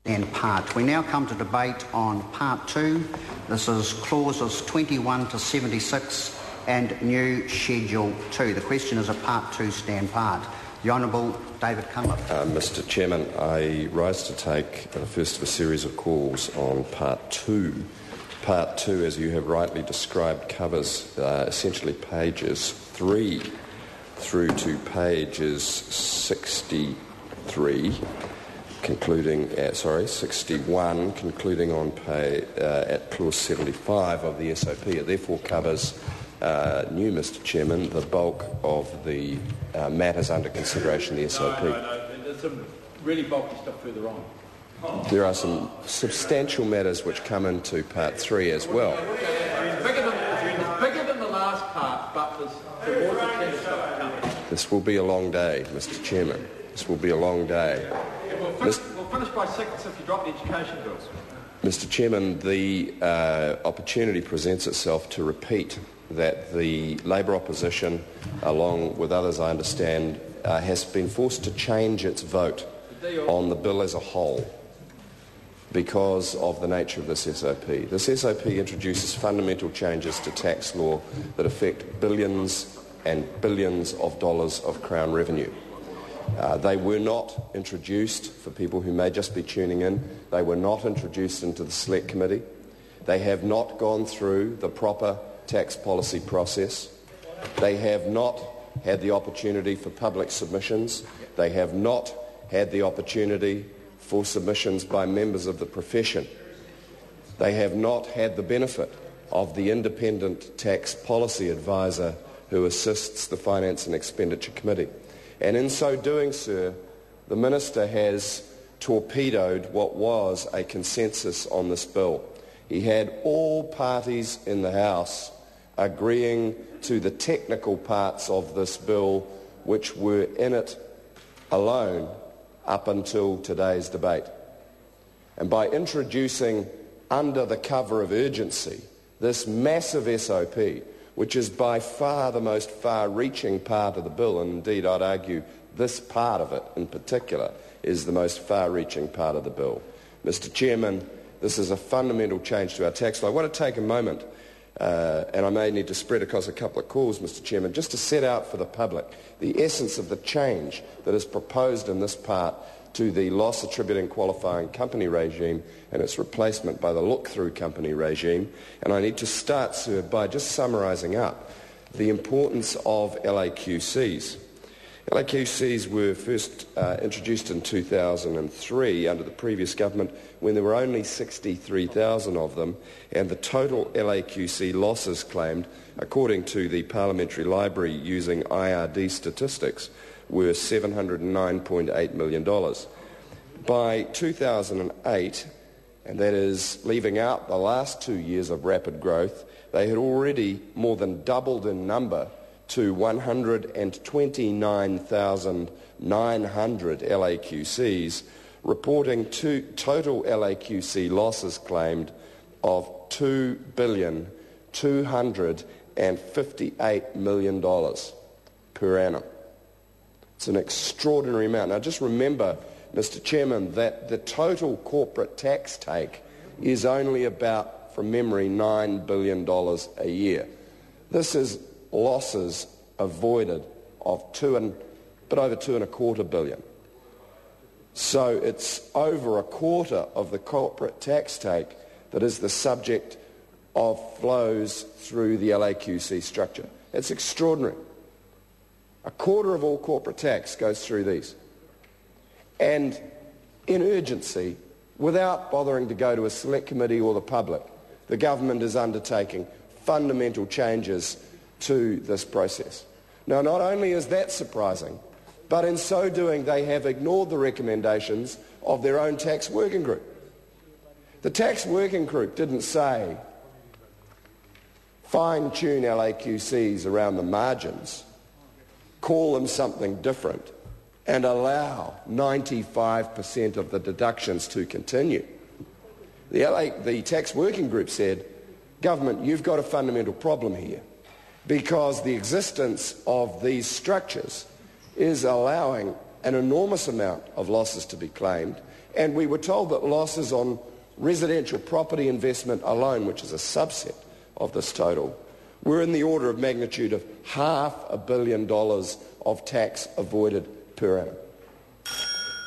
and part. We now come to debate on part 2. This is clauses 21 to 76 and new schedule 2. The question is a part 2 stand part. The Honourable David Cunliffe. Mr Chairman, I rise to take the first of a series of calls on part 2. Part 2, as you have rightly described, covers essentially pages 3 through to pages 63, concluding at 61, concluding on at clause 75 of the SOP. It therefore covers new, Mr Chairman, the bulk of the matters under consideration in the SOP. No, there's some really bulky stuff further on. There are some substantial matters which come into part 3 as well. It's bigger than the last part, but there's more substantial stuff coming. This will be a long day, Mr Chairman. This will be a long day. We'll finish by 6 if you drop the education bills. Mr Chairman, the opportunity presents itself to repeat that the Labour opposition, along with others I understand, has been forced to change its vote on the bill as a whole because of the nature of this SOP. This SOP introduces fundamental changes to tax law that affect billions and billions of dollars of Crown revenue. They were not introduced, for people who may just be tuning in, they were not introduced into the Select Committee. They have not gone through the proper tax policy process. They have not had the opportunity for public submissions. They have not had the opportunity for submissions by members of the profession. They have not had the benefit of the independent tax policy advisor who assists the Finance and Expenditure Committee. And in so doing, sir, the Minister has torpedoed what was a consensus on this bill. He had all parties in the House agreeing to the technical parts of this bill which were in it alone up until today's debate. And by introducing under the cover of urgency this massive SOP, which is by far the most far-reaching part of the bill, and indeed I'd argue this part of it in particular is the most far-reaching part of the bill. Mr Chairman, this is a fundamental change to our tax law. I want to take a moment, and I may need to spread across a couple of calls, Mr Chairman, just to set out for the public the essence of the change that is proposed in this part to the loss attributing qualifying company regime and its replacement by the look-through company regime. And I need to start, sir, by just summarising up the importance of LAQCs. LAQCs were first introduced in 2003 under the previous government when there were only 63,000 of them, and the total LAQC losses claimed, according to the Parliamentary Library using IRD statistics, were $709.8 million. By 2008, and that is leaving out the last 2 years of rapid growth, they had already more than doubled in number to 129,900 LAQCs, reporting total LAQC losses claimed of $2,258 million per annum. It's an extraordinary amount. Now just remember, Mr Chairman, that the total corporate tax take is only about, from memory, $9 billion a year. This is losses avoided of bit over $2.25 billion. So it's over a quarter of the corporate tax take that is the subject of flows through the LAQC structure. It's extraordinary. A quarter of all corporate tax goes through these. And in urgency, without bothering to go to a select committee or the public, the government is undertaking fundamental changes to this process. Now, not only is that surprising, but in so doing they have ignored the recommendations of their own tax working group. The tax working group didn't say fine-tune LAQCs around the margins, call them something different, and allow 95% of the deductions to continue. The tax working group said, government, you've got a fundamental problem here, because the existence of these structures is allowing an enormous amount of losses to be claimed, and we were told that losses on residential property investment alone, which is a subset of this total, were in the order of magnitude of $500 million of tax avoided per annum.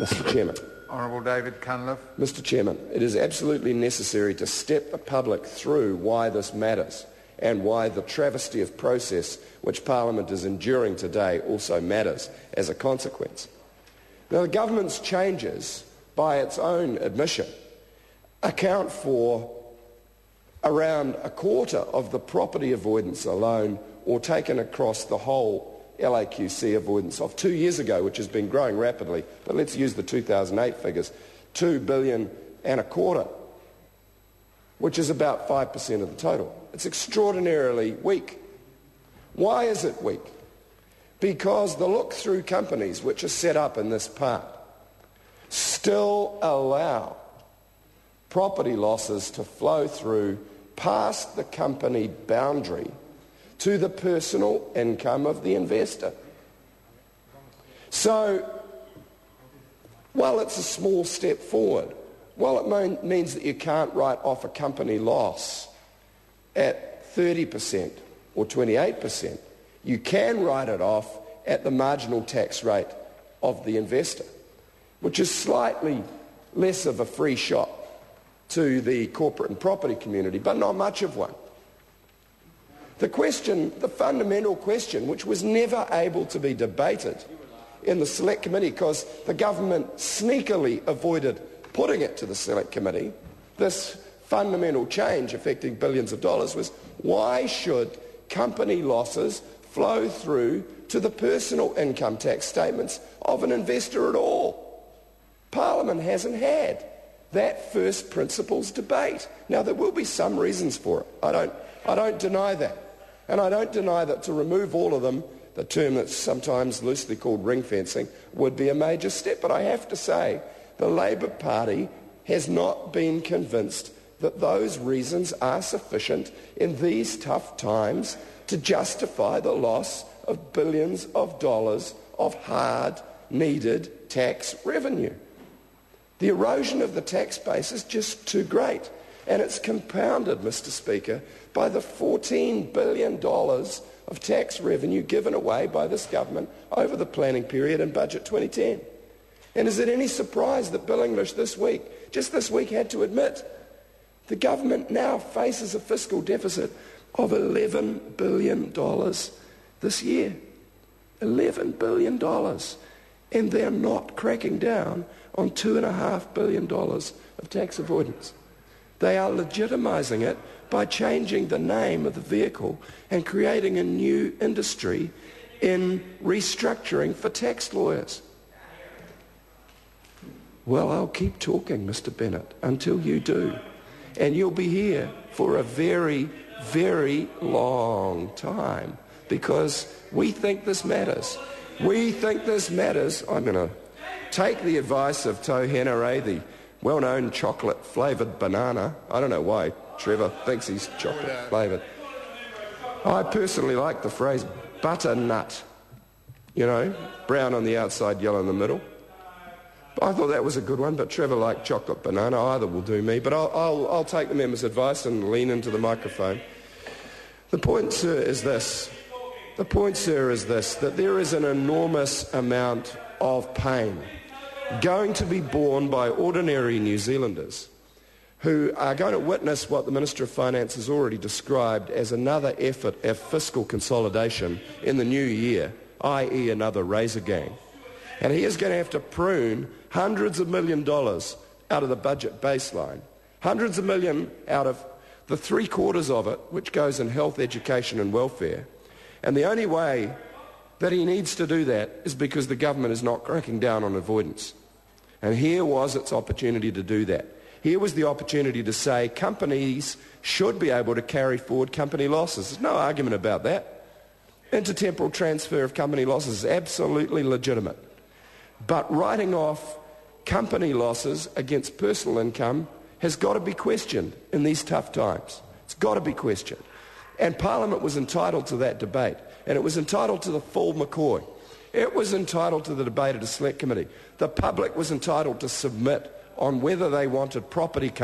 Mr. Chairman. Honourable David Cunliffe. Mr. Chairman, it is absolutely necessary to step the public through why this matters and why the travesty of process which Parliament is enduring today also matters as a consequence. Now, the government's changes, by its own admission, account for around a quarter of the property avoidance alone, or taken across the whole LAQC avoidance of 2 years ago, which has been growing rapidly, but let's use the 2008 figures, $2 billion and a quarter, which is about 5% of the total. It's extraordinarily weak. Why is it weak? Because the look-through companies which are set up in this part still allow property losses to flow through past the company boundary to the personal income of the investor. So, while it's a small step forward, while it means that you can't write off a company loss at 30% or 28%, you can write it off at the marginal tax rate of the investor, which is slightly less of a free shot to the corporate and property community, but not much of one. The question, the fundamental question, which was never able to be debated in the Select Committee because the government sneakily avoided putting it to the Select Committee, this fundamental change affecting billions of dollars, was why should company losses flow through to the personal income tax statements of an investor at all? Parliament hasn't had that first principles debate. Now, there will be some reasons for it. I don't deny that. And I don't deny that to remove all of them, the term that's sometimes loosely called ring fencing, would be a major step. But I have to say, the Labor Party has not been convinced that those reasons are sufficient in these tough times to justify the loss of billions of dollars of hard, needed tax revenue. The erosion of the tax base is just too great, and it's compounded, Mr. Speaker, by the $14 billion of tax revenue given away by this government over the planning period in Budget 2010. And is it any surprise that Bill English just this week, had to admit the government now faces a fiscal deficit of $11 billion this year. $11 billion. And they're not cracking down on $2.5 billion of tax avoidance. They are legitimising it by changing the name of the vehicle and creating a new industry in restructuring for tax lawyers. Well, I'll keep talking, Mr. Bennett, until you do. And you'll be here for a very, very long time because we think this matters. We think this matters. I'm going to take the advice of Tau Henare, the well-known chocolate-flavoured banana. I don't know why Trevor thinks he's chocolate-flavoured. I personally like the phrase butternut. You know, brown on the outside, yellow in the middle. I thought that was a good one, but Trevor liked chocolate banana. Either will do me. But I'll take the member's advice and lean into the microphone. The point, sir, is this. That there is an enormous amount of pain going to be borne by ordinary New Zealanders who are going to witness what the Minister of Finance has already described as another effort at fiscal consolidation in the new year, i.e. another razor gang. And he is going to have to prune hundreds of $1 million out of the budget baseline, hundreds of million out of the 3/4 of it, which goes in health, education and welfare. And the only way that he needs to do that is because the government is not cracking down on avoidance. And here was its opportunity to do that. Here was the opportunity to say companies should be able to carry forward company losses. There's no argument about that. Intertemporal transfer of company losses is absolutely legitimate. But writing off company losses against personal income has got to be questioned in these tough times. It's got to be questioned. And Parliament was entitled to that debate. And it was entitled to the full McCoy. It was entitled to the debate at a select committee. The public was entitled to submit on whether they wanted property companies